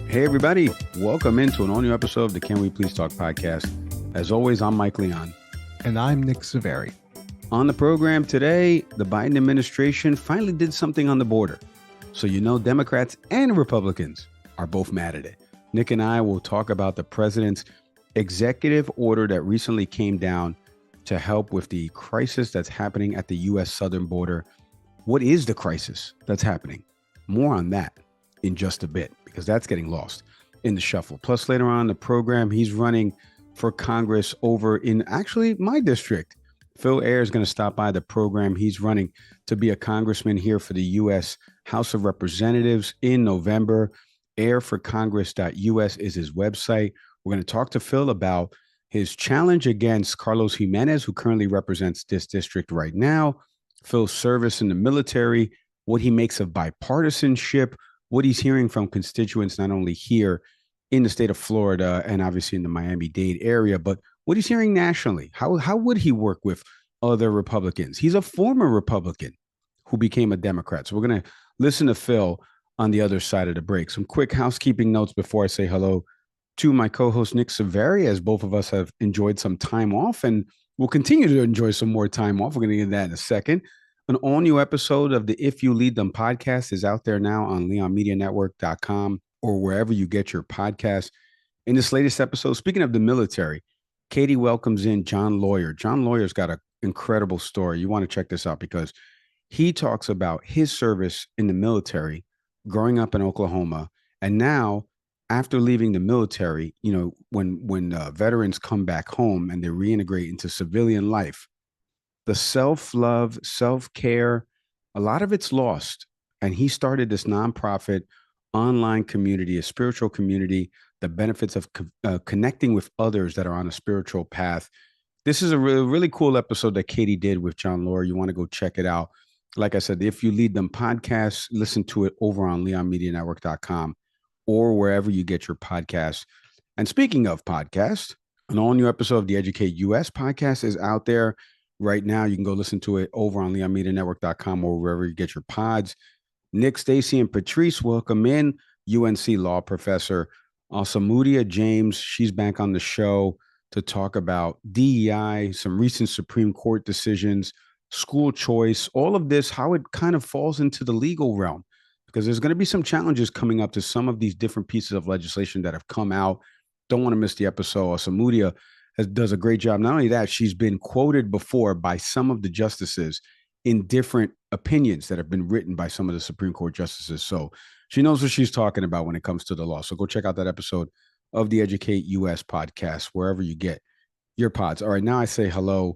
Hey, everybody. Welcome into an all-new episode of the Can We Please Talk podcast. As always, I'm Mike Leon. And I'm Nick Saveri. On the program today, the Biden administration finally did something on the border. So you know Democrats and Republicans are both mad at it. Nick and I will talk about the president's executive order that recently came down to help with the crisis that's happening at the U.S. southern border. What is the crisis that's happening? More on that in just a bit, because that's getting lost in the shuffle. Plus, later on in the program, he's running for Congress over in actually my district. Phil Ayer is going to stop by the program. He's running to be a congressman here for the U.S. House of Representatives in November. ayerforcongress.us is his website. We're going to talk to Phil about his challenge against Carlos Jimenez, who currently represents this district right now, Phil's service in the military, what he makes of bipartisanship, what he's hearing from constituents, not only here in the state of Florida and obviously in the Miami-Dade area, but what he's hearing nationally. How would he work with other Republicans? He's a former Republican who became a Democrat. So we're going to listen to Phil on the other side of the break. Some quick housekeeping notes before I say hello to my co-host Nick Saveri, as both of us have enjoyed some time off and we'll continue to enjoy some more time off. We're going to get into that in a second. An all-new episode of the If You Lead Them podcast is out there now on leonmedianetwork.com or wherever you get your podcasts. In this latest episode, speaking of the military, Katie welcomes in John Lawyer. John Lawyer's got an incredible story. You want to check this out because he talks about his service in the military, growing up in Oklahoma, and now after leaving the military, you know, when veterans come back home and they reintegrate into civilian life, the self-love, self-care, a lot of it's lost. And he started this nonprofit online community, a spiritual community, the benefits of connecting with others that are on a spiritual path. This is a really cool episode that Katie did with John Lawyer. You want to go check it out. Like I said, If You Lead Them podcast, listen to it over on leonmedianetwork.com or wherever you get your podcasts. And speaking of podcasts, an all-new episode of the Educate US podcast is out there right now. You can go listen to it over on leonmedianetwork.com or wherever you get your pods. Nick, Stacy, and Patrice, welcome in. UNC law professor Alsamudia James. She's back on the show to talk about DEI, some recent Supreme Court decisions, school choice, all of this, how it kind of falls into the legal realm, because there's going to be some challenges coming up to some of these different pieces of legislation that have come out. Don't want to miss the episode. Alsamudia does a great job. Not only that, she's been quoted before by some of the justices in different opinions that have been written by some of the Supreme Court justices. So she knows what she's talking about when it comes to the law. So go check out that episode of the Educate US podcast, wherever you get your pods. All right, now I say hello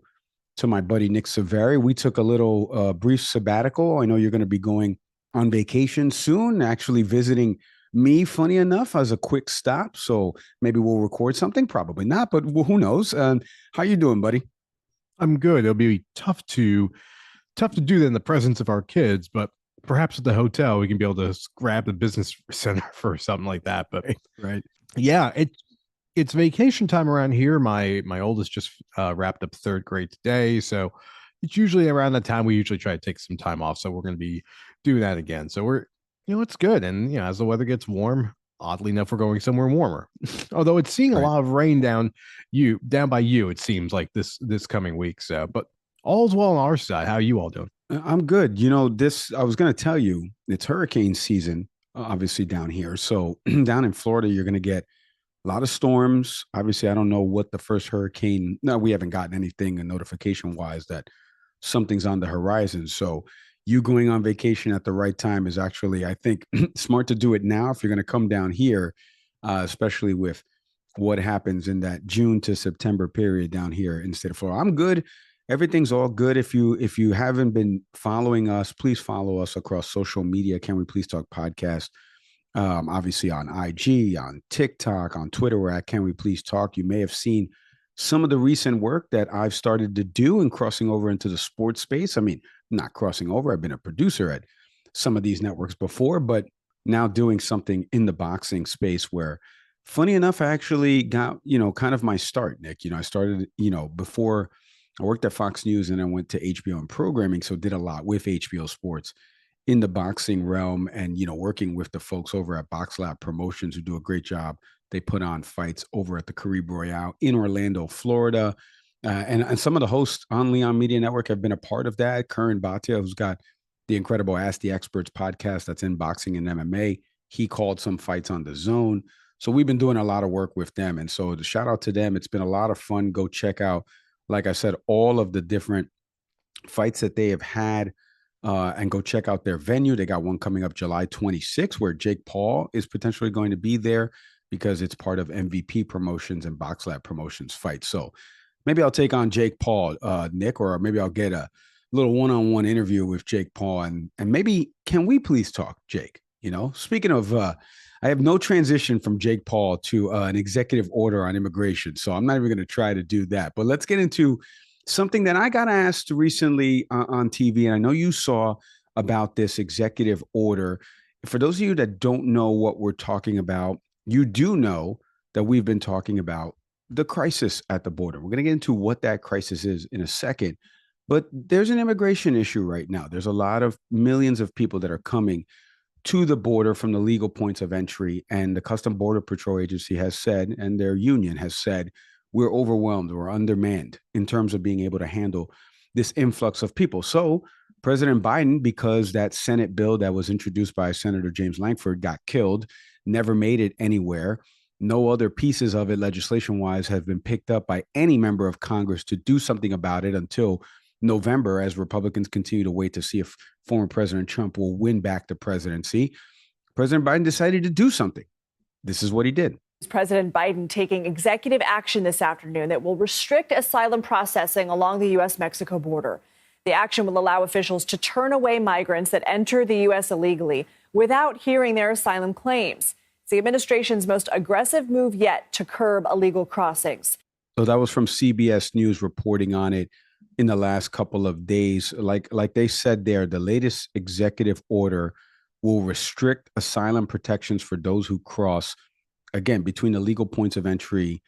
to my buddy Nick Saveri. We took a little brief sabbatical. I know you're going to be going on vacation soon, actually visiting me, funny enough, as a quick stop. So maybe we'll record something, probably not, but who knows? How you doing, buddy? I'm good. It'll be tough to do that in the presence of our kids, but perhaps at the hotel we can be able to grab the business center for something like that. But right, yeah, it's vacation time around here. My oldest just wrapped up third grade today, so it's usually around that time we usually try to take some time off. So we're going to be doing that again. So we're, it's good. And as the weather gets warm, oddly enough, we're going somewhere warmer. Although it's seeing a lot of rain down by you, it seems like this coming week. So, but all's well on our side. How are you all doing? I'm good. I was going to tell you, it's hurricane season, obviously down here. So down in Florida, you're going to get a lot of storms. Obviously, I don't know what the first hurricane, no, we haven't gotten anything notification wise that something's on the horizon. So you going on vacation at the right time is actually, I think, smart to do it now if you're going to come down here, especially with what happens in that June to September period down here in the state of Florida. I'm good. Everything's all good. If you haven't been following us, please follow us across social media. Can We Please Talk podcast? Obviously on IG, on TikTok, on Twitter, we're at Can We Please Talk. You may have seen some of the recent work that I've started to do and crossing over into the sports space. I mean, not crossing over. I've been a producer at some of these networks before, but now doing something in the boxing space where, funny enough, I actually got, kind of my start, Nick. I started, before I worked at Fox News and I went to HBO and programming. So did a lot with HBO Sports in the boxing realm, and working with the folks over at Box Lab Promotions who do a great job. They put on fights over at the Caribe Royale in Orlando, Florida. And some of the hosts on Leon Media Network have been a part of that. Curran Bhatia, who's got the incredible Ask the Experts podcast that's in boxing and MMA, he called some fights on the Zone. So we've been doing a lot of work with them. And so the shout out to them. It's been a lot of fun. Go check out, like I said, all of the different fights that they have had, and go check out their venue. They got one coming up July 26th where Jake Paul is potentially going to be there because it's part of MVP Promotions and Box Lab Promotions fight. So maybe I'll take on Jake Paul, Nick, or maybe I'll get a little one-on-one interview with Jake Paul. And maybe, can we please talk, Jake? Speaking of, I have no transition from Jake Paul to an executive order on immigration. So I'm not even going to try to do that. But let's get into something that I got asked recently on TV. And I know you saw about this executive order. For those of you that don't know what we're talking about, you do know that we've been talking about the crisis at the border. We're going to get into what that crisis is in a second. But there's an immigration issue right now. There's a lot of millions of people that are coming to the border from the legal points of entry. And the Custom Border Patrol Agency has said, and their union has said, we're overwhelmed, we're undermanned in terms of being able to handle this influx of people. So President Biden, because that Senate bill that was introduced by Senator James Lankford got killed, never made it anywhere. No other pieces of it legislation-wise have been picked up by any member of Congress to do something about it until November, as Republicans continue to wait to see if former President Trump will win back the presidency. President Biden decided to do something. This is what he did. President Biden taking executive action this afternoon that will restrict asylum processing along the U.S.-Mexico border. The action will allow officials to turn away migrants that enter the U.S. illegally without hearing their asylum claims. It's the administration's most aggressive move yet to curb illegal crossings. So that was from CBS News reporting on it in the last couple of days. Like they said there, the latest executive order will restrict asylum protections for those who cross, again, between the legal points of entry,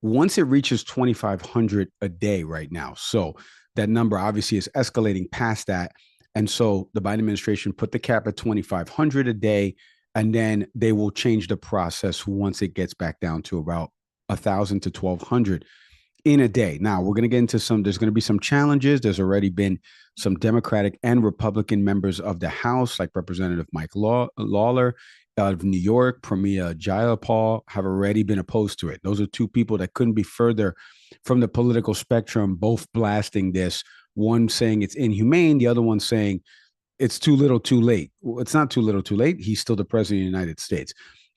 once it reaches 2,500 a day right now. So that number obviously is escalating past that. And so the Biden administration put the cap at 2,500 a day, and then they will change the process once it gets back down to about 1,000 to 1,200 in a day. Now, we're going to get into there's going to be some challenges. There's already been some Democratic and Republican members of the House, like Representative Mike Lawler out of New York, Pramila Jayapal, have already been opposed to it. Those are two people that couldn't be further from the political spectrum, both blasting this, one saying it's inhumane, the other one saying it's too little too late. Well, it's not too little too late. He's still the president of the United States.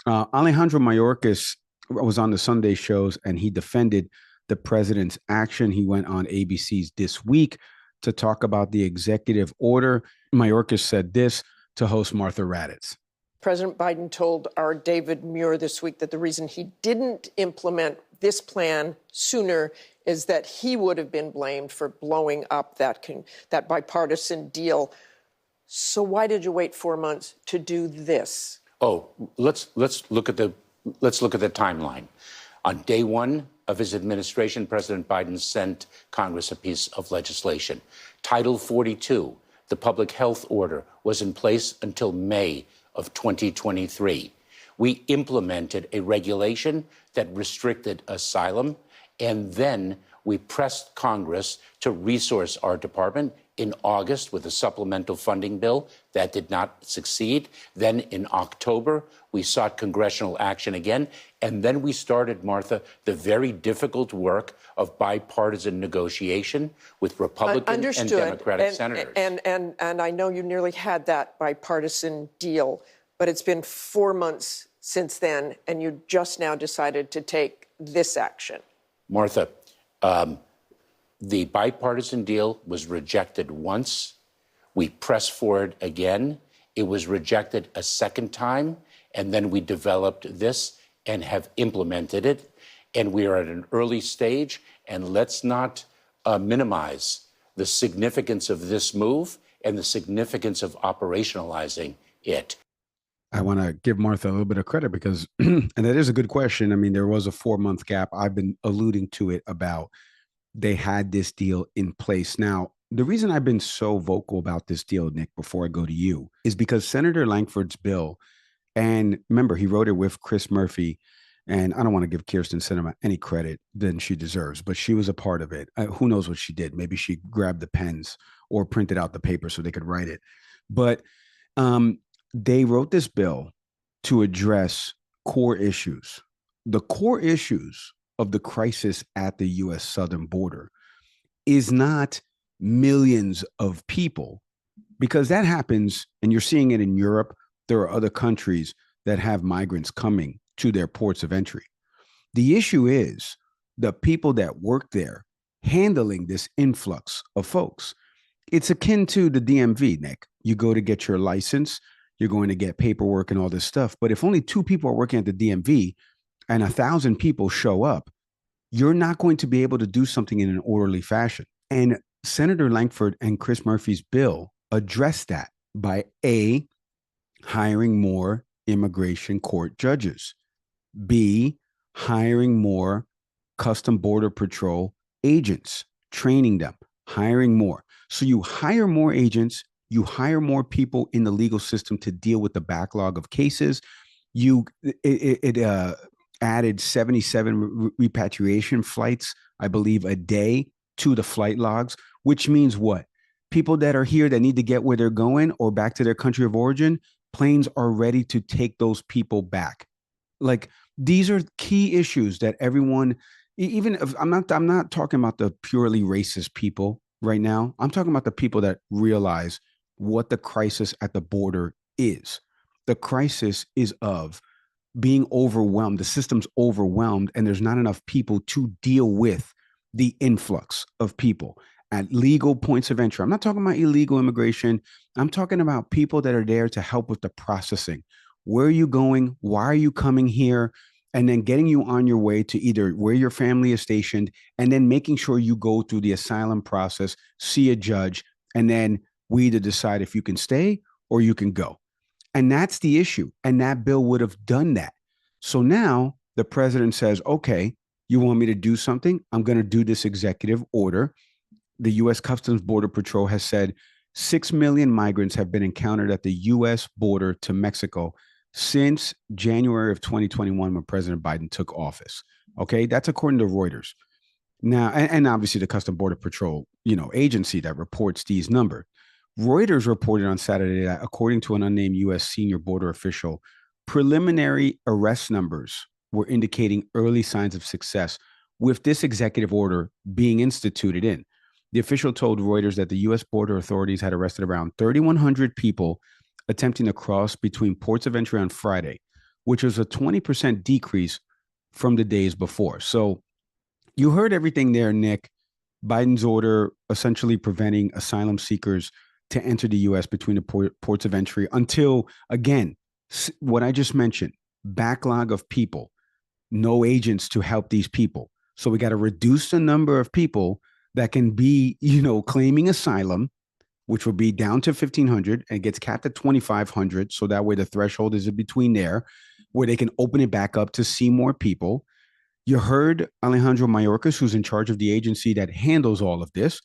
Alejandro Mayorkas was on the Sunday shows, and he defended the president's action. He went on ABC's This Week to talk about the executive order. Mayorkas said this to host Martha Raddatz. President Biden told our David Muir this week that the reason he didn't implement this plan sooner is that he would have been blamed for blowing up that bipartisan deal. So why did you wait 4 months to do this? Oh, let's look at the timeline. On day one of his administration, President Biden sent Congress a piece of legislation. Title 42, the public health order, was in place until May of 2023. We implemented a regulation that restricted asylum, and then we pressed Congress to resource our department in August with a supplemental funding bill. That did not succeed. Then in October, we sought congressional action again. And then we started, Martha, the very difficult work of bipartisan negotiation with Republican and Democratic senators. And I know you nearly had that bipartisan deal, but it's been 4 months since then, and you just now decided to take this action. Martha, the bipartisan deal was rejected once. We pressed for it again. It was rejected a second time, and then we developed this and have implemented it. And we are at an early stage, and let's not minimize the significance of this move and the significance of operationalizing it. I want to give Martha a little bit of credit because, and that is a good question. I mean, there was a 4-month gap. I've been alluding to it about they had this deal in place. Now, The reason I've been so vocal about this deal, Nick, before I go to you, is because Senator Langford's bill, and remember, he wrote it with Chris Murphy. And I don't want to give Kirsten Sinema any credit than she deserves, but she was a part of it. Who knows what she did? Maybe she grabbed the pens or printed out the paper so they could write it. But they wrote this bill to address core issues. The core issues of the crisis at the U.S. southern border is not millions of people, because that happens, and you're seeing it in Europe. There are other countries that have migrants coming to their ports of entry. The issue is the people that work there handling this influx of folks. It's akin to the DMV, Nick. You go to get your license, you're going to get paperwork and all this stuff. But if only 2 people are working at the DMV and 1,000 people show up, you're not going to be able to do something in an orderly fashion. And Senator Langford and Chris Murphy's bill addressed that by A, hiring more immigration court judges, B, hiring more Custom Border Patrol agents, training them, hiring more. So you hire more agents, you hire more people in the legal system to deal with the backlog of cases. It added 77 repatriation flights, I believe, a day to the flight logs, which means what? People that are here that need to get where they're going or back to their country of origin, planes are ready to take those people back. Like, these are key issues that everyone, even if I'm not talking about the purely racist people right now. I'm talking about the people that realize what the crisis at the border is. The crisis is of being overwhelmed. The system's overwhelmed, and there's not enough people to deal with the influx of people at legal points of entry. I'm not talking about illegal immigration. I'm talking about people that are there to help with the processing. Where are you going? Why are you coming here? And then getting you on your way to either where your family is stationed, and then making sure you go through the asylum process, see a judge, and then we either decide if you can stay or you can go. And that's the issue. And that bill would have done that. So now the president says, okay, you want me to do something? I'm going to do this executive order. The U.S. Customs Border Patrol has said 6 million migrants have been encountered at the U.S. border to Mexico since January of 2021, when President Biden took office. Okay, that's according to Reuters. Now, and obviously the Custom Border Patrol, agency that reports these numbers. Reuters reported on Saturday that, according to an unnamed U.S. senior border official, preliminary arrest numbers were indicating early signs of success with this executive order being instituted in. The official told Reuters that the U.S. border authorities had arrested around 3,100 people attempting to cross between ports of entry on Friday, which was a 20% decrease from the days before. So you heard everything there, Nick. Biden's order essentially preventing asylum seekers to enter the U.S. between the ports of entry until, again, what I just mentioned, backlog of people, no agents to help these people. So we got to reduce the number of people that can be, claiming asylum, which will be down to 1,500 and gets capped at 2,500. So that way the threshold is in between there, where they can open it back up to see more people. You heard Alejandro Mayorkas, who's in charge of the agency that handles all of this,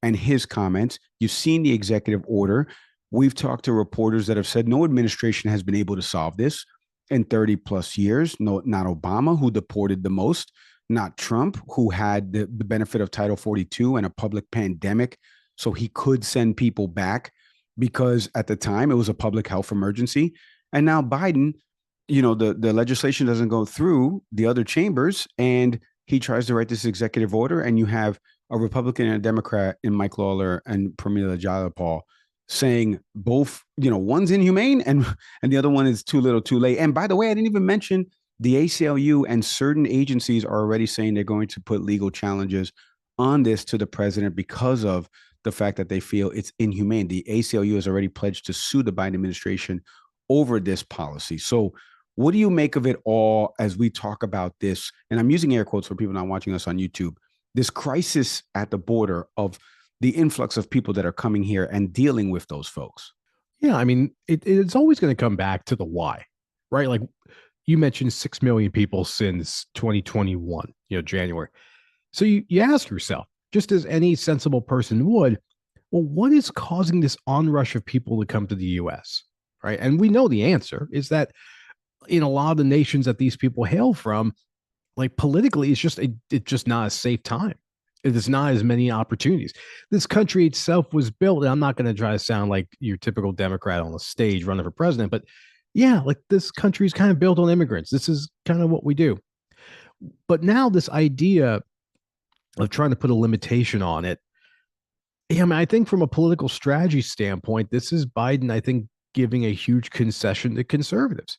and his comments. You've seen the executive order. We've talked to reporters that have said no administration has been able to solve this in 30 plus years. No, not Obama, who deported the most, not Trump, who had the benefit of Title 42 and a public pandemic, so he could send people back because at the time it was a public health emergency. And now Biden, the legislation doesn't go through the other chambers, and he tries to write this executive order, and you have a Republican and a Democrat in Mike Lawler and Pramila Jayapal saying both, one's inhumane and the other one is too little too late. And by the way, I didn't even mention the ACLU and certain agencies are already saying they're going to put legal challenges on this to the president because of the fact that they feel it's inhumane. The ACLU has already pledged to sue the Biden administration over this policy. So what do you make of it all as we talk about this? And I'm using air quotes for people not watching us on YouTube. This crisis at the border of the influx of people that are coming here and dealing with those folks. Yeah, I mean, it's always going to come back to the why, right? Like you mentioned 6 million people since 2021, January. So you ask yourself, just as any sensible person would, well, what is causing this onrush of people to come to the US? Right. And we know the answer is that in a lot of the nations that these people hail from, like politically, it's just not a safe time. It is not as many opportunities. This country itself was built, and I'm not going to try to sound like your typical Democrat on the stage running for president, but yeah, like this country is kind of built on immigrants. This is kind of what we do. But now this idea of trying to put a limitation on it, yeah, I mean, I think from a political strategy standpoint, this is Biden, I think, giving a huge concession to conservatives.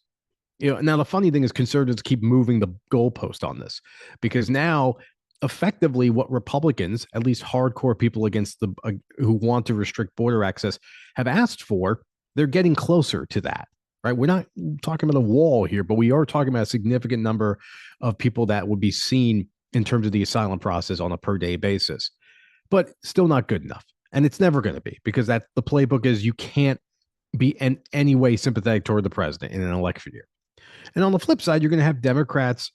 Now the funny thing is conservatives keep moving the goalpost on this because now effectively what Republicans, at least hardcore people against the who want to restrict border access, have asked for, they're getting closer to that. Right? We're not talking about a wall here, but we are talking about a significant number of people that would be seen in terms of the asylum process on a per day basis, but still not good enough. And it's never going to be because that the playbook is you can't be in any way sympathetic toward the president in an election year. And on the flip side, you're going to have Democrats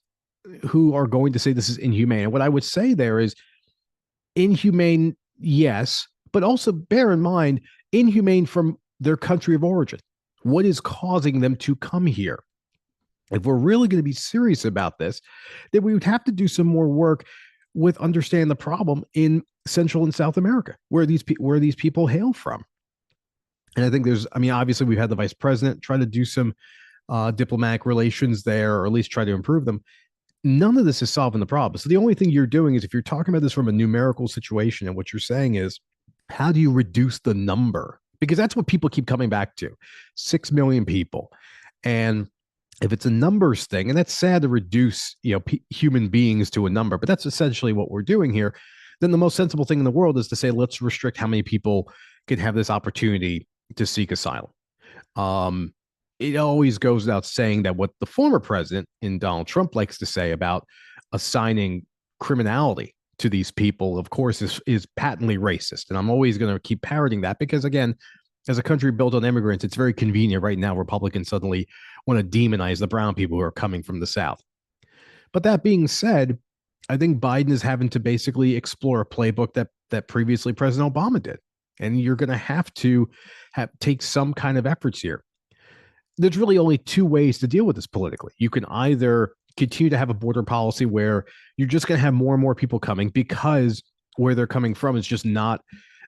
who are going to say this is inhumane. And what I would say there is inhumane, yes, but also bear in mind, inhumane from their country of origin. What is causing them to come here? If we're really going to be serious about this, then we would have to do some more work with understanding the problem in Central and South America, where these people hail from. And I think obviously we've had the vice president try to do some diplomatic relations there, or at least try to improve them. None of this is solving the problem. So the only thing you're doing is if you're talking about this from a numerical situation, and what you're saying is, how do you reduce the number? Because that's what people keep coming back to, 6 million people. And if it's a numbers thing, and that's sad to reduce, human beings to a number, but that's essentially what we're doing here, then the most sensible thing in the world is to say, let's restrict how many people can have this opportunity to seek asylum. It always goes without saying that what the former president in Donald Trump likes to say about assigning criminality to these people, of course, is patently racist. And I'm always going to keep parroting that because, again, as a country built on immigrants, it's very convenient right now. Republicans suddenly want to demonize the brown people who are coming from the South. But that being said, I think Biden is having to basically explore a playbook that previously President Obama did. And you're going to have to take some kind of efforts here. There's really only two ways to deal with this politically. You can either continue to have a border policy where you're just going to have more and more people coming because where they're coming from is just not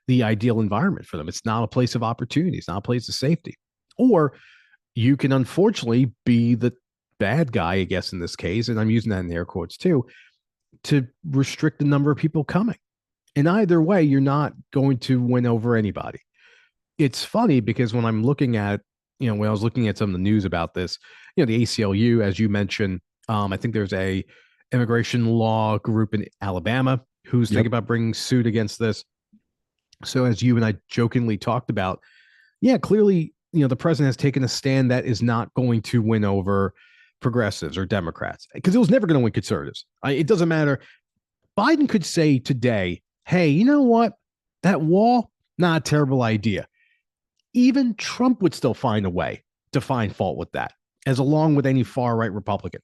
the ideal environment for them. It's not a place of opportunity. It's not a place of safety. Or you can unfortunately be the bad guy, I guess, in this case, and I'm using that in air quotes too, to restrict the number of people coming. In either way, you're not going to win over anybody. It's funny because when I'm looking at, when I was looking at some of the news about this, the ACLU, as you mentioned, I think there's a immigration law group in Alabama who's thinking about bringing suit against this. So as you and I jokingly talked about, clearly, the president has taken a stand that is not going to win over progressives or Democrats because it was never going to win conservatives. It doesn't matter. Biden could say today, hey, you know what? That wall, not a terrible idea. Even Trump would still find a way to find fault with that, as along with any far right Republican.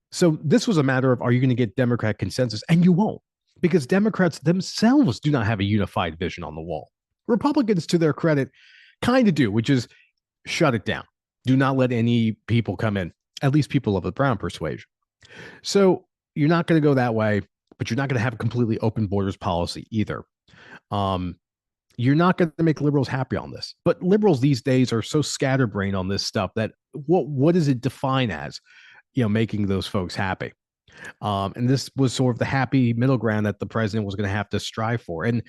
So this was a matter of, are you going to get Democrat consensus? And you won't, because Democrats themselves do not have a unified vision on the wall. Republicans, to their credit, kind of do, which is shut it down. Do not let any people come in, at least people of the brown persuasion. So you're not going to go that way, but you're not going to have a completely open borders policy either. You're not going to make liberals happy on this. But liberals these days are so scatterbrained on this stuff that what does it define as, making those folks happy? And this was sort of the happy middle ground that the president was going to have to strive for. And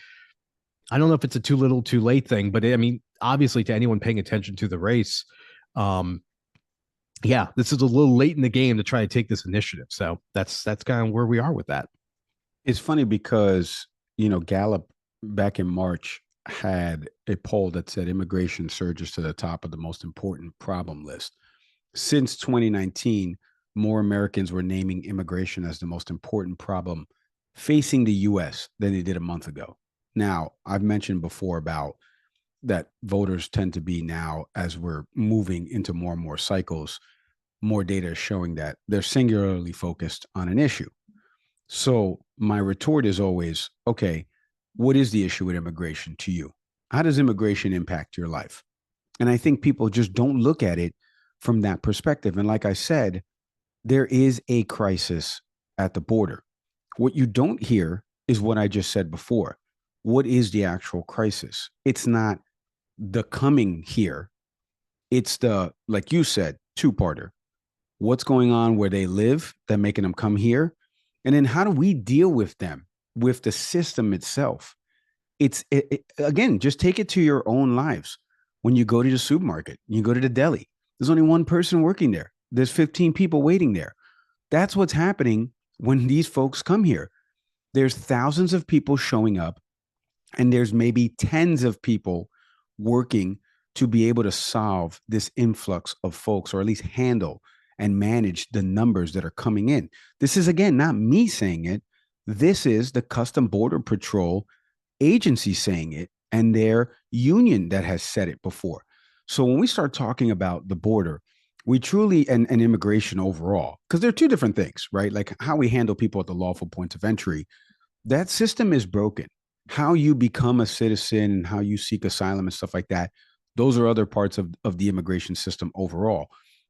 I don't know if it's a too little, too late thing, but obviously to anyone paying attention to the race, this is a little late in the game to try to take this initiative. So that's kind of where we are with that. It's funny because, Gallup back in March had a poll that said immigration surges to the top of the most important problem list. Since 2019, more Americans were naming immigration as the most important problem facing the U.S. than they did a month ago. Now, I've mentioned before about that voters tend to be now, as we're moving into more and more cycles, more data is showing that they're singularly focused on an issue. So my retort is always, okay, what is the issue with immigration to you? How does immigration impact your life? And I think people just don't look at it from that perspective. And like I said, there is a crisis at the border. What you don't hear is what I just said before. What is the actual crisis? It's not the coming here. It's the, like you said, two-parter. What's going on where they live that making them come here? And then how do we deal with them, with the system itself? Again, just take it to your own lives. When you go to the supermarket, you go to the deli, there's only one person working there. There's 15 people waiting there. That's what's happening when these folks come here. There's thousands of people showing up, and there's maybe tens of people working to be able to solve this influx of folks, or at least handle and manage the numbers that are coming in. This is, again, not me saying it. This is the Custom Border Patrol agency saying it, and their union that has said it before. So when we start talking about the border, we truly, and immigration overall, because they're two different things, right? Like how we handle people at the lawful points of entry, that system is broken. How you become a citizen and how you seek asylum and stuff like that, those are other parts of the immigration system overall.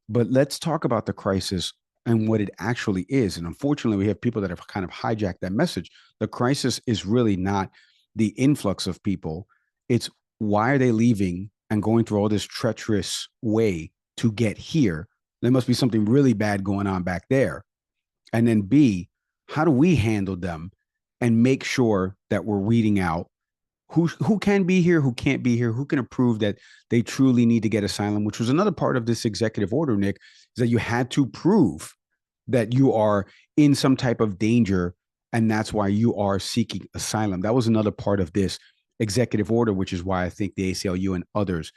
But let's talk about the crisis and what it actually is. And unfortunately, we have people that have kind of hijacked that message. The crisis is really not the influx of people. It's why are they leaving and going through all this treacherous way to get here? There must be something really bad going on back there. And then B, how do we handle them and make sure that we're weeding out who can be here, who can't be here, who can approve that they truly need to get asylum, which was another part of this executive order, Nick, is that you had to prove that you are in some type of danger, and that's why you are seeking asylum. That was another part of this executive order, which is why I think the ACLU and others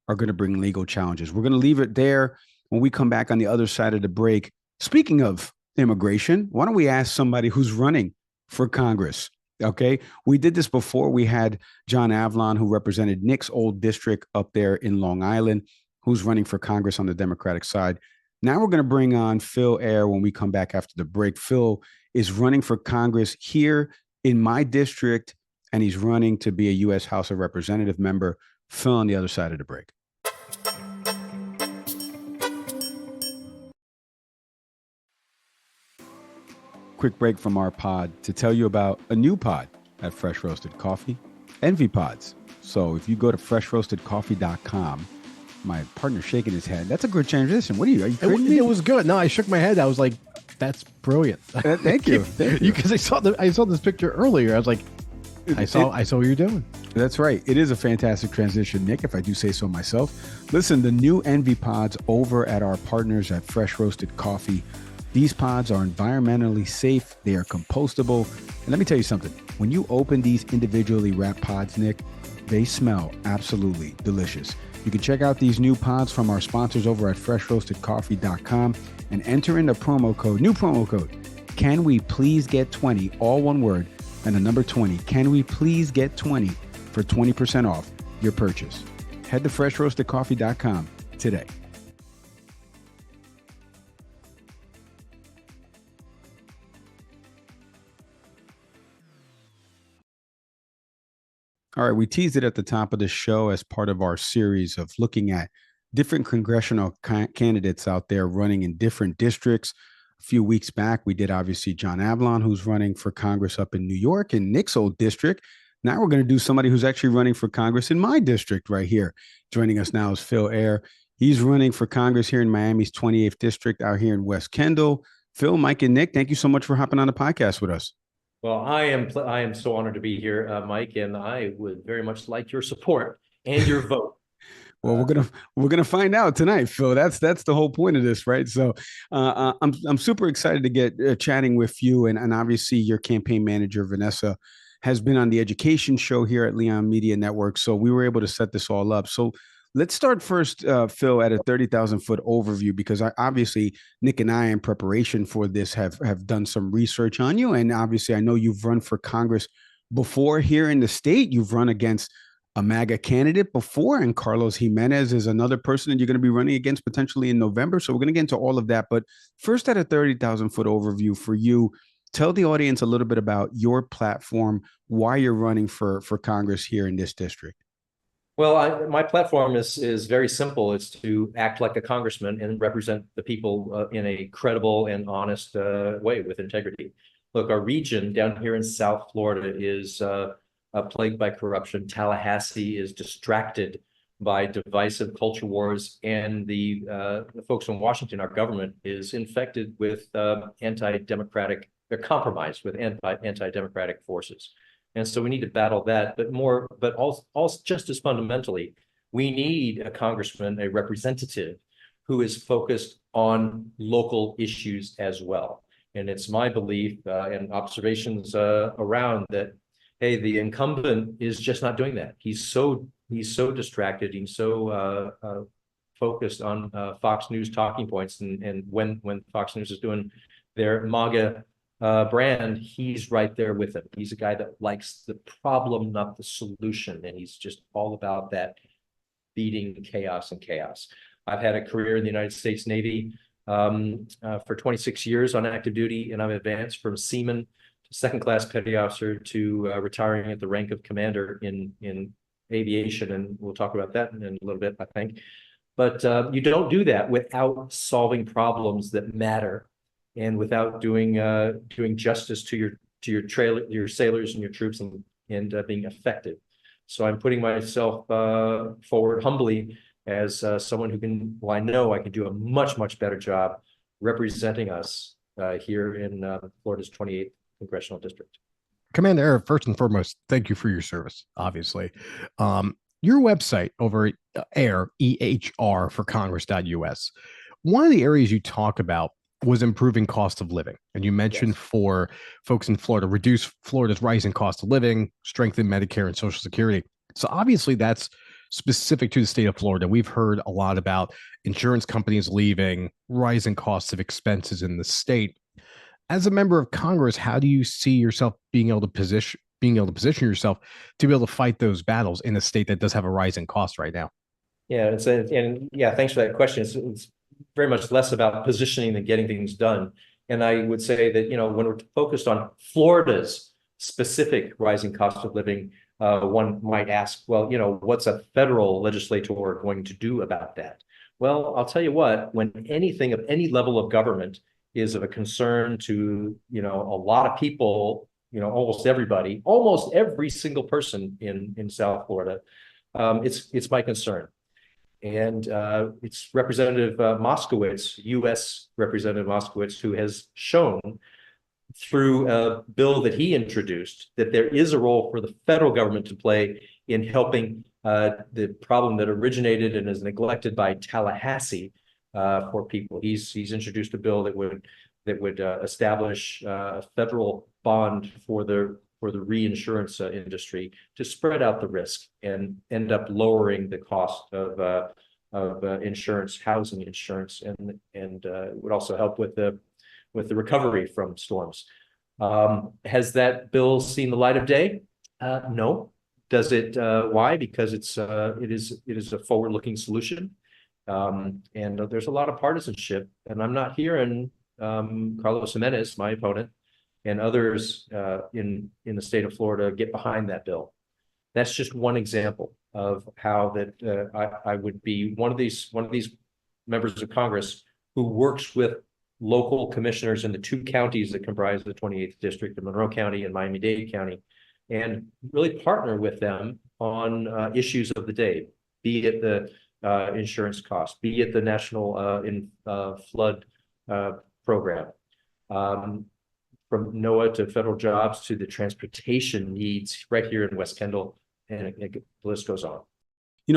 are going to bring legal challenges. We're going to leave it there. When we come back on the other side of the break, speaking of immigration, why don't we ask somebody who's running for Congress? Okay, we did this before. We had John Avlon, who represented Nick's old district up there in Long Island, who's running for Congress on the Democratic side. Now we're going to bring on Phil Eyre when we come back after the break. Phil is running for Congress here in my district, and he's running to be a U.S. House of Representative member. Phil on the other side of the break. Quick break from our pod to tell you about a new pod at Fresh Roasted Coffee, Envy Pods. So if you go to freshroastedcoffee.com, my partner shaking his head. That's a good transition. What are you kidding me? It was good. No, I shook my head. I was like, that's brilliant. Thank you. Thank you. Because I saw this picture earlier. I was like, I saw what you're doing. That's right. It is a fantastic transition, Nick, if I do say so myself. Listen, the new Envy Pods over at our partners at Fresh Roasted Coffee. These pods are environmentally safe. They are compostable. And let me tell you something. When you open these individually wrapped pods, Nick, they smell absolutely delicious. You can check out these new pods from our sponsors over at freshroastedcoffee.com and enter in the new promo code. Can we please get 20, all one word, and the number 20. Can we please get 20 for 20% off your purchase? Head to freshroastedcoffee.com today. All right, we teased it at the top of the show as part of our series of looking at different congressional candidates out there running in different districts. A few weeks back, we did obviously John Avlon, who's running for Congress up in New York in Nick's old district. Now we're going to do somebody who's actually running for Congress in my district right here. Joining us now is Phil Eyre. He's running for Congress here in Miami's 28th district out here in West Kendall. Phil, Mike, and Nick, thank you so much for hopping on the podcast with us. Well, I am so honored to be here, Mike, and I would very much like your support and your vote. Well, we're gonna find out tonight, Phil. That's the whole point of this, right? So, I'm super excited to get chatting with you, and obviously your campaign manager Vanessa has been on the education show here at Leon Media Network, so we were able to set this all up. So let's start first, Phil, at a 30,000-foot overview, because obviously Nick and I, in preparation for this, have done some research on you, and obviously I know you've run for Congress before here in the state. You've run against a MAGA candidate before, and Carlos Jimenez is another person that you're going to be running against potentially in November. So we're going to get into all of that. But first, at a 30,000-foot overview for you, Tell the audience a little bit about your platform, why you're running for Congress here in this district. Well, my platform is very simple. It's to act like a congressman and represent the people in a credible and honest way with integrity. Look, our region down here in South Florida is plagued by corruption. Tallahassee is distracted by divisive culture wars, and the folks in Washington, our government, is infected with anti-democratic, they're compromised with anti-democratic forces. And so we need to battle that, but also just as fundamentally, we need a congressman, a representative who is focused on local issues as well. And it's my belief and observations around that, hey, the incumbent is just not doing that. He's so distracted. He's so focused on Fox News talking points, and when Fox News is doing their MAGA brand, he's right there with it. He's a guy that likes the problem, not the solution, and he's just all about that beating chaos and chaos. I've had a career in the United States Navy for 26 years on active duty, and I've advanced from seaman to second-class petty officer to retiring at the rank of commander in aviation, and we'll talk about that in a little bit, I think. But you don't do that without solving problems that matter, and without doing justice to your sailors and your troops, and being effective. So I'm putting myself forward humbly as someone who can, well, I know I can do a much better job representing us here in Florida's 28th congressional district. Commander Ehr, first and foremost, thank you for your service, obviously. Your website over at Ehr, EHR for Congress.us, one of the areas you talk about was improving cost of living. And you mentioned for folks in Florida, reduce Florida's rising cost of living, strengthen Medicare and Social Security. So obviously that's specific to the state of Florida. We've heard a lot about insurance companies leaving, rising costs of expenses in the state. As a member of Congress, how do you see yourself being able to position yourself to be able to fight those battles in a state that does have a rising cost right now? Yeah, thanks for that question. It's very much less about positioning than getting things done. And I would say that, when we're focused on Florida's specific rising cost of living, one might ask, well, what's a federal legislator going to do about that? Well, I'll tell you what, when anything of any level of government is of a concern to, a lot of people, almost everybody, almost every single person in South Florida, it's my concern. And it's Representative Moskowitz, U.S. Representative Moskowitz, who has shown through a bill that he introduced that there is a role for the federal government to play in helping the problem that originated and is neglected by Tallahassee for people. He's introduced a bill that would establish a federal bond for the reinsurance industry to spread out the risk and end up lowering the cost of insurance, housing insurance, and it would also help with the recovery from storms. Has that bill seen the light of day? No. Does it? Why? Because it is a forward-looking solution, and there's a lot of partisanship. And I'm not hearing Carlos Jimenez, my opponent, and others in the state of Florida get behind that bill. That's just one example of how that I would be one of these members of Congress who works with local commissioners in the two counties that comprise the 28th district of Monroe County and Miami-Dade County, and really partner with them on issues of the day, be it the insurance cost, be it the national flood program, from NOAA to federal jobs to the transportation needs right here in West Kendall, and the list goes on.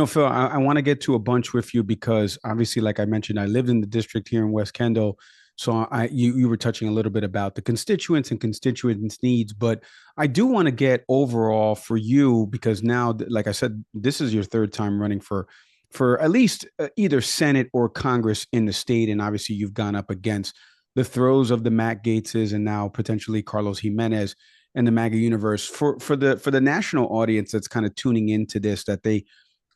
Phil, I want to get to a bunch with you because obviously, like I mentioned, I lived in the district here in West Kendall. So you were touching a little bit about the constituents and constituents' needs, but I do want to get overall for you, because now, like I said, this is your third time running for at least either Senate or Congress in the state. And obviously you've gone up against the throes of the Matt Gaetzes and now potentially Carlos Jimenez and the MAGA universe. For the national audience that's kind of tuning into this, that they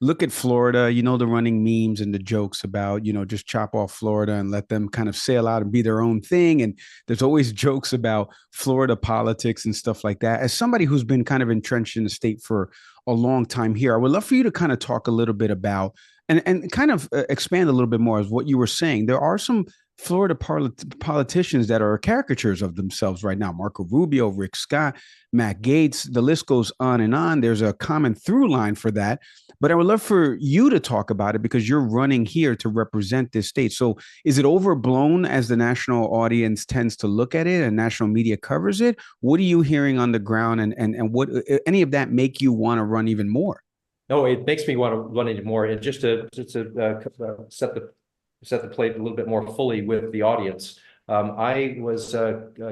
look at Florida, you know, the running memes and the jokes about, you know, just chop off Florida and let them kind of sail out and be their own thing. And there's always jokes about Florida politics and stuff like that. As somebody who's been kind of entrenched in the state for a long time here, I would love for you to kind of talk a little bit about and kind of expand a little bit more as what you were saying. There are some Florida politicians that are caricatures of themselves right now. Marco Rubio, Rick Scott, Matt Gaetz, the list goes on and on. There's a common through line for that. But I would love for you to talk about it because you're running here to represent this state. So is it overblown as the national audience tends to look at it and national media covers it? What are you hearing on the ground, and what any of that make you want to run even more? No, it makes me want to run even more. And just to set the plate a little bit more fully with the audience. I was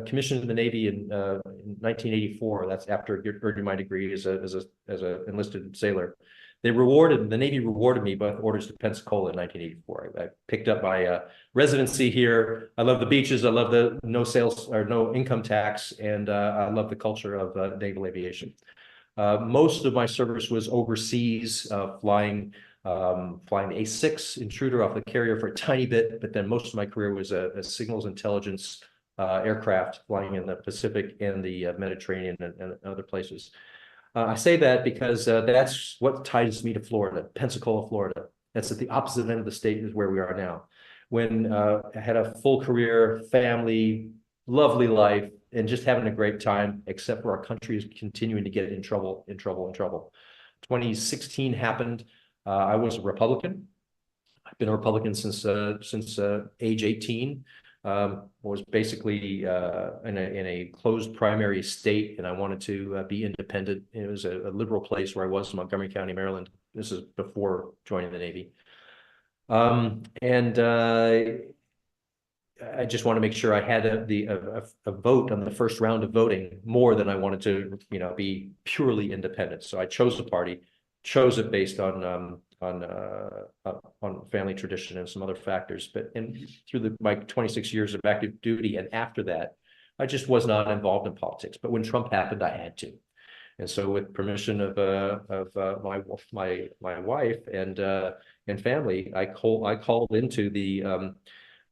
commissioned in the Navy in 1984. That's after earning my degree as a enlisted sailor. The Navy rewarded me with orders to Pensacola in 1984. I picked up my residency here. I love the beaches. I love the no sales or no income tax, and I love the culture of naval aviation. Most of my service was overseas, flying the A-6 intruder off the carrier for a tiny bit, but then most of my career was a signals intelligence aircraft flying in the Pacific and the Mediterranean and other places. I say that because that's what ties me to Florida, Pensacola, Florida. That's at the opposite end of the state is where we are now. When I had a full career, family, lovely life, and just having a great time, except for our country is continuing to get in trouble. 2016 happened. I was a Republican. I've been a Republican since age 18. Was basically in a closed primary state, and I wanted to be independent. It was a liberal place where I was in Montgomery County, Maryland. This is before joining the Navy. I just want to make sure I had a vote on the first round of voting more than I wanted to, be purely independent. So I chose the party, chose it based on family tradition and some other factors. But through my 26 years of active duty and after that, I just was not involved in politics. But when Trump happened, I had to. And so, with permission of my wife and family, I called into the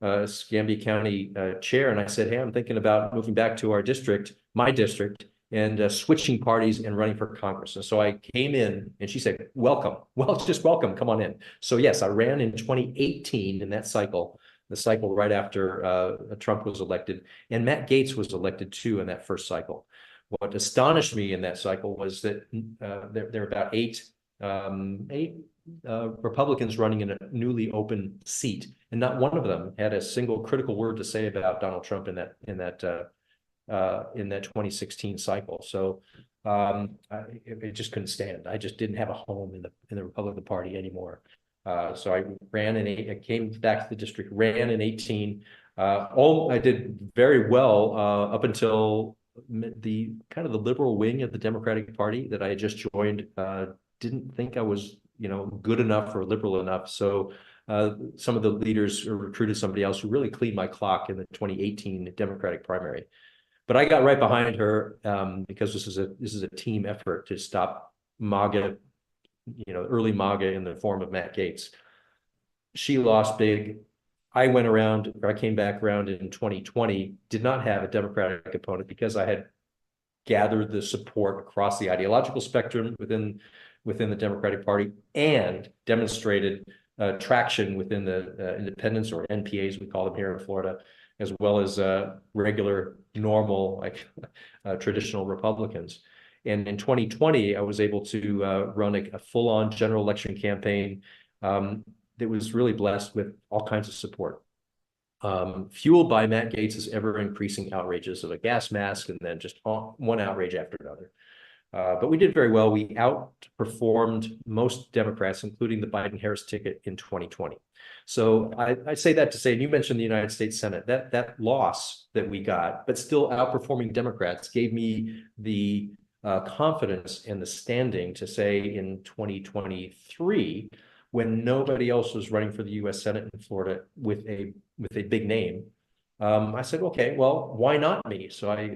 Escambia County chair, and I said, "Hey, I'm thinking about moving back to our district, my district, and switching parties and running for Congress." And so I came in, and she said, "Welcome. Well, just welcome. Come on in." So yes, I ran in 2018 in that cycle, the cycle right after Trump was elected, and Matt Gaetz was elected too in that first cycle. What astonished me in that cycle was that there were about eight Republicans running in a newly open seat, and not one of them had a single critical word to say about Donald Trump in that 2016 cycle. So it just couldn't stand. I just didn't have a home in the Republican Party anymore. So I ran I came back to the district, ran in 18. I did very well up until the kind of the liberal wing of the Democratic Party that I had just joined didn't think I was good enough or liberal enough. So some of the leaders recruited somebody else who really cleaned my clock in the 2018 Democratic primary. But I got right behind her because this is a team effort to stop MAGA, early MAGA in the form of Matt Gaetz. She lost big. I came back around in 2020, did not have a Democratic opponent because I had gathered the support across the ideological spectrum within the Democratic Party and demonstrated traction within the independents, or NPAs, we call them here in Florida, as well as regular, normal, traditional Republicans. And in 2020, I was able to run a full-on general election campaign that was really blessed with all kinds of support, fueled by Matt Gaetz's ever-increasing outrages of a gas mask, and then just one outrage after another. But we did very well. We outperformed most Democrats, including the Biden-Harris ticket in 2020. So I say that to say, and you mentioned the United States Senate, that loss that we got, but still outperforming Democrats, gave me the confidence and the standing to say in 2023, when nobody else was running for the U.S. Senate in Florida with a big name, I said, okay, well, why not me? So I,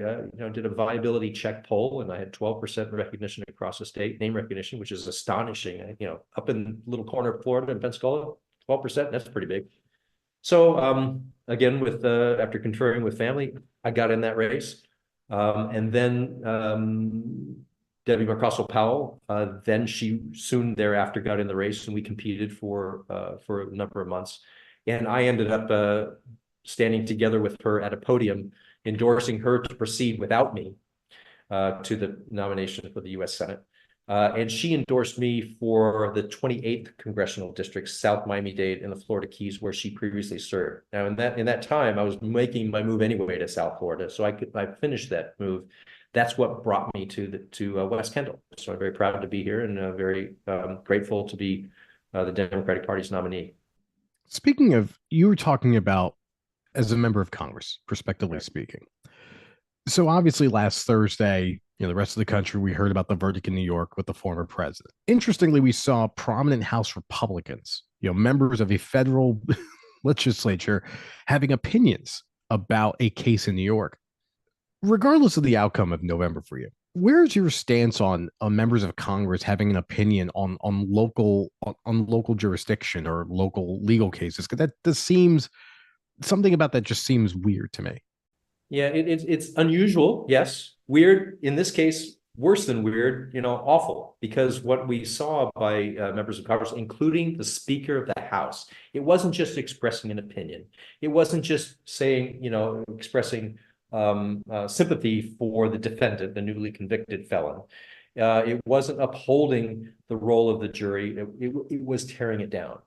did a viability check poll, and I had 12% recognition across the state, name recognition, which is astonishing. Up in little corner of Florida and Pensacola, 12%, that's pretty big. So again, with after conferring with family, I got in that race. And then Debbie Marcosso Powell, then she soon thereafter got in the race, and we competed for a number of months. And I ended up standing together with her at a podium, endorsing her to proceed without me to the nomination for the U.S. Senate. And she endorsed me for the 28th Congressional District, South Miami-Dade in the Florida Keys, where she previously served. Now, in that time, I was making my move anyway to South Florida, so I finished that move. That's what brought me to West Kendall. So I'm very proud to be here, and very grateful to be the Democratic Party's nominee. Speaking of, you were talking about as a member of Congress, prospectively speaking. So obviously last Thursday, the rest of the country, we heard about the verdict in New York with the former president. Interestingly, we saw prominent House Republicans, members of a federal legislature, having opinions about a case in New York. Regardless of the outcome of November for you, where's your stance on members of Congress having an opinion on local jurisdiction or local legal cases? Because that seems, something about that just seems weird to me. Yeah, it's unusual, yes. Weird, in this case, worse than weird, awful. Because what we saw by members of Congress, including the Speaker of the House, it wasn't just expressing an opinion. It wasn't just saying, expressing sympathy for the defendant, the newly convicted felon. It wasn't upholding the role of the jury. It was tearing it down.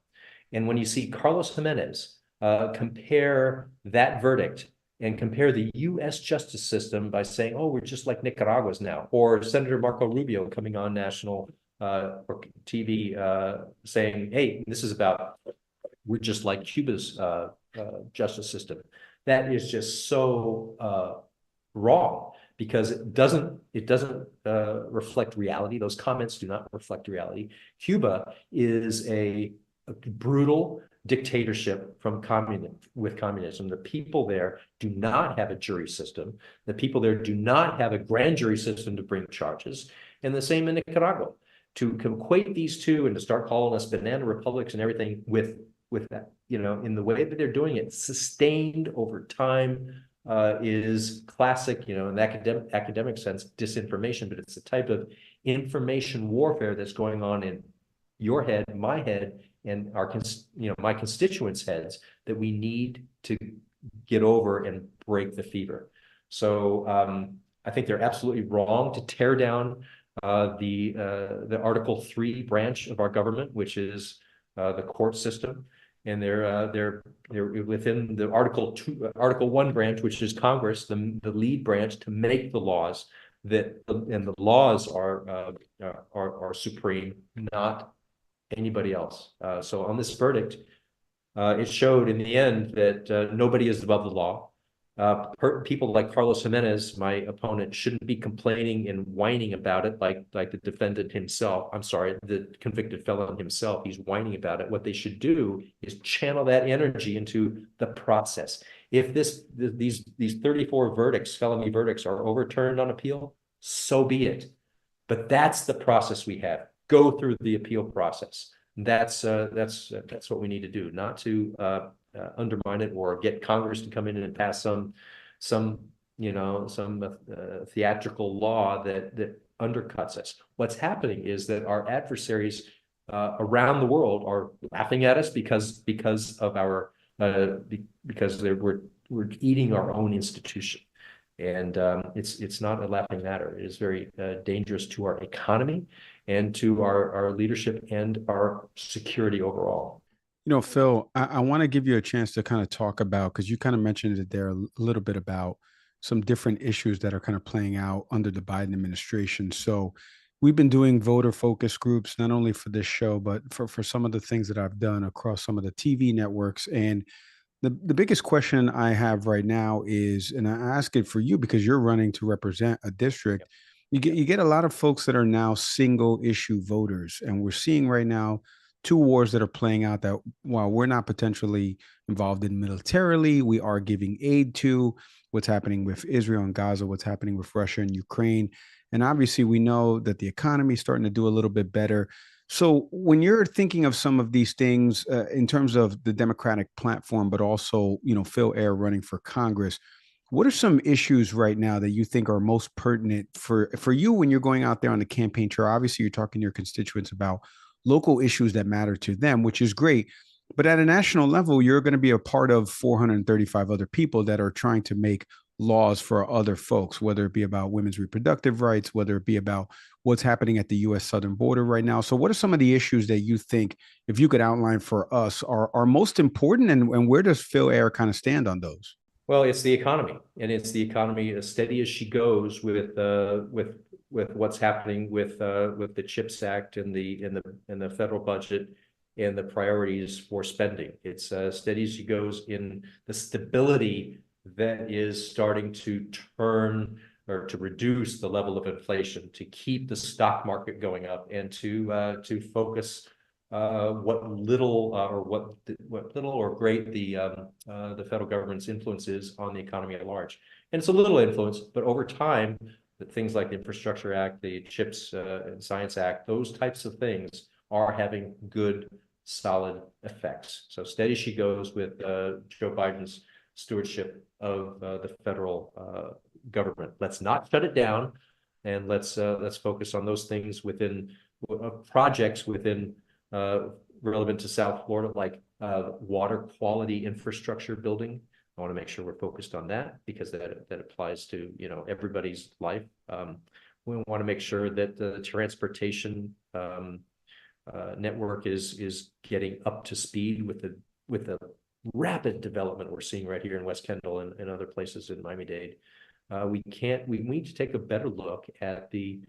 And when you see Carlos Gimenez compare that verdict and compare the U.S. justice system by saying, oh, we're just like Nicaragua's now, or Senator Marco Rubio coming on national or TV saying, hey, this is about, we're just like Cuba's justice system. That is just so wrong, because it doesn't reflect reality. Those comments do not reflect reality. Cuba is a brutal dictatorship with communism. The people there do not have a jury system. The people there do not have a grand jury system to bring charges. And the same in Nicaragua. To equate these two and to start calling us banana republics and everything with that, in the way that they're doing it, sustained over time, is classic, in the academic sense, disinformation, but it's a type of information warfare that's going on in your head, my head, and my constituents' heads, that we need to get over and break the fever. So I think they're absolutely wrong to tear down the Article 3 branch of our government, which is the court system, and they're within the Article 1 branch, which is Congress, the lead branch to make the laws and the laws are supreme, not anybody else. So on this verdict, it showed in the end that nobody is above the law. People like Carlos Gimenez, my opponent, shouldn't be complaining and whining about it like the defendant himself. I'm sorry, the convicted felon himself. He's whining about it. What they should do is channel that energy into the process. If these 34 verdicts, felony verdicts, are overturned on appeal, so be it. But that's the process we have. Go through the appeal process. That's what we need to do, not to undermine it or get Congress to come in and pass some theatrical law that undercuts us. What's happening is that our adversaries around the world are laughing at us because of our because we're eating our own institution. And it's not a laughing matter. It is very dangerous to our economy and to our leadership and our security overall. Phil, I want to give you a chance to kind of talk about, because you kind of mentioned it there a little bit, about some different issues that are kind of playing out under the Biden administration. So we've been doing voter focus groups, not only for this show, but for some of the things that I've done across some of the TV networks. And the biggest question I have right now is, and I ask it for you because you're running to represent a district, you get a lot of folks that are now single issue voters. And we're seeing right now two wars that are playing out that while we're not potentially involved in militarily, we are giving aid to what's happening with Israel and Gaza, what's happening with Russia and Ukraine. And obviously, we know that the economy is starting to do a little bit better. So when you're thinking of some of these things in terms of the Democratic platform, but also, Phil Ayer running for Congress, what are some issues right now that you think are most pertinent for you when you're going out there on the campaign trail? Obviously, you're talking to your constituents about local issues that matter to them, which is great. But at a national level, you're going to be a part of 435 other people that are trying to make laws for other folks, whether it be about women's reproductive rights, whether it be about what's happening at the U.S. southern border right now. So what are some of the issues that you think, if you could outline for us, are most important, and where does Phil Ayer kind of stand on those? Well, it's the economy, and it's the economy as steady as she goes with what's happening with the CHIPS Act and the federal budget and the priorities for spending. It's steady as she goes in the stability that is starting to turn or to reduce the level of inflation, to keep the stock market going up, and to focus what little or great the federal government's influence is on the economy at large. And it's a little influence, but over time, the things like the Infrastructure Act, the CHIPS and Science Act, those types of things are having good, solid effects. So steady she goes with Joe Biden's stewardship of the federal government. Let's not shut it down, and let's focus on those things within projects within relevant to South Florida, like water quality infrastructure building. I want to make sure we're focused on that because that applies to everybody's life. We want to make sure that the transportation network is getting up to speed with the rapid development we're seeing right here in West Kendall and other places in Miami-Dade. We need to take a better look at the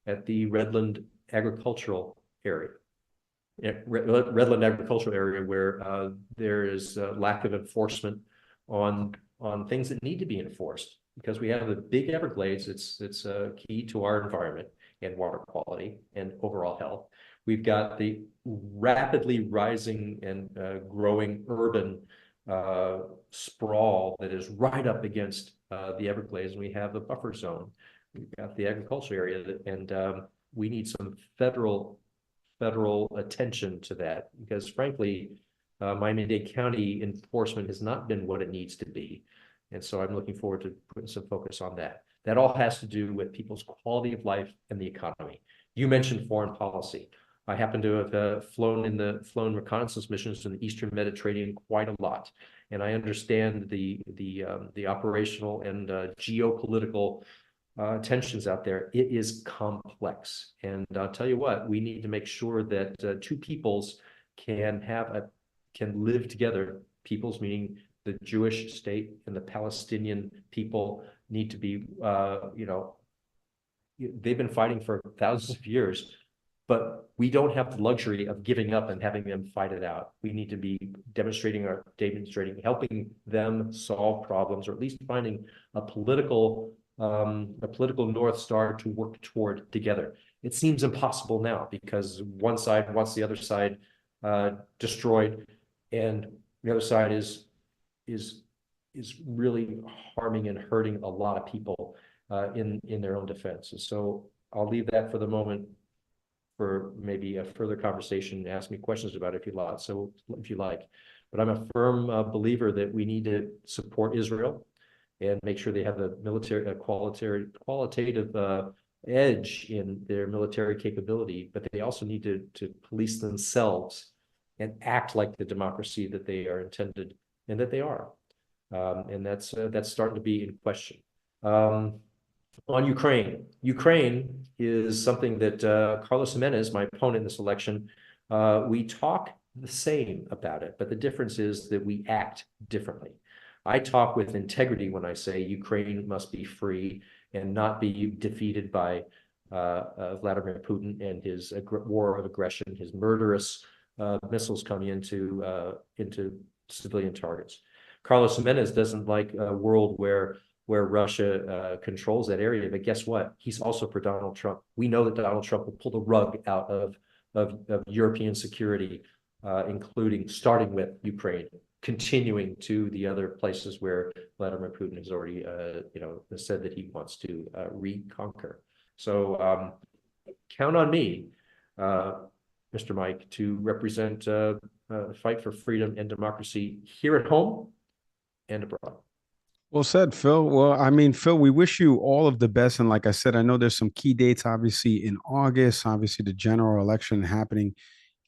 Redland agricultural area. Redland agricultural area where there is a lack of enforcement on things that need to be enforced, because we have the big Everglades. It's key to our environment and water quality and overall health. We've got the rapidly rising and growing urban sprawl that is right up against the Everglades, and we have the buffer zone. We've got the agricultural area, and we need some federal attention to that, because frankly, Miami-Dade County enforcement has not been what it needs to be. And so I'm looking forward to putting some focus on that. That all has to do with people's quality of life and the economy. You mentioned foreign policy. I happen to have flown reconnaissance missions in the Eastern Mediterranean quite a lot, and I understand the operational and geopolitical tensions out there. It is complex, and I'll tell you what, we need to make sure that two peoples can live together. Peoples meaning the Jewish state and the Palestinian people need to be, they've been fighting for thousands of years, but we don't have the luxury of giving up and having them fight it out. We need to be demonstrating, helping them solve problems, or at least finding a political North Star to work toward together. It seems impossible now because one side wants the other side destroyed, and the other side is really harming and hurting a lot of people in their own defense. And so I'll leave that for the moment for maybe a further conversation. Ask me questions about it if you like. But I'm a firm believer that we need to support Israel and make sure they have the military qualitative edge in their military capability, but they also need to police themselves and act like the democracy that they are intended and that they are. And that's starting to be in question. On Ukraine is something that Carlos Jimenez, my opponent in this election, we talk the same about it, but the difference is that we act differently. I talk with integrity when I say Ukraine must be free and not be defeated by Vladimir Putin and his war of aggression, his murderous missiles coming into civilian targets. Carlos Jimenez doesn't like a world where Russia controls that area, but guess what? He's also for Donald Trump. We know that Donald Trump will pull the rug out of of European security, including starting with Ukraine, continuing to the other places where Vladimir Putin has already, said that he wants to reconquer. So count on me, Mr. Mike, to represent fight for freedom and democracy here at home and abroad. Well said, Phil. Well, I mean, Phil, we wish you all of the best. And like I said, I know there's some key dates, obviously, in August, obviously the general election happening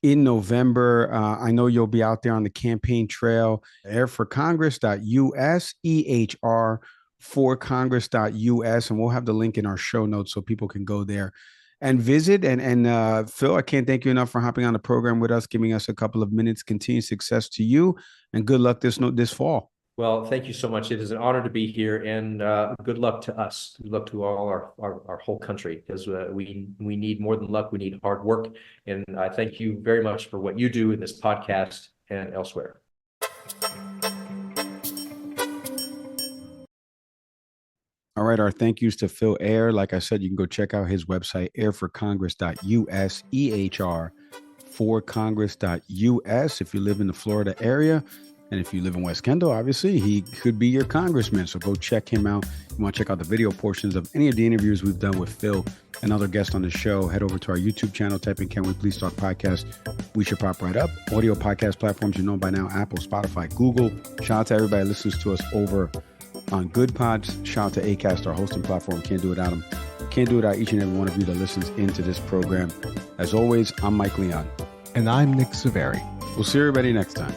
in November. I know you'll be out there on the campaign trail, airforcongress.us, EHR for Congress.us. And we'll have the link in our show notes so people can go there and visit. And Phil, I can't thank you enough for hopping on the program with us, giving us a couple of minutes. Continued success to you and good luck this fall. Well, thank you so much. It is an honor to be here, and good luck to us. Good luck to all our whole country, because we need more than luck. We need hard work. And I thank you very much for what you do in this podcast and elsewhere. All right, our thank yous to Phil Ayer. Like I said, you can go check out his website, airforcongress.us, EHR for Congress.us. If you live in the Florida area, and if you live in West Kendall, obviously, he could be your congressman. So go check him out. You want to check out the video portions of any of the interviews we've done with Phil and other guests on the show, head over to our YouTube channel, type in Can We Please Talk Podcast. We should pop right up. Audio podcast platforms, you know by now, Apple, Spotify, Google. Shout out to everybody that listens to us over on Good Pods. Shout out to Acast, our hosting platform. Can't do it without them. Can't do it without each and every one of you that listens into this program. As always, I'm Mike Leon. And I'm Nick Saveri. We'll see everybody next time.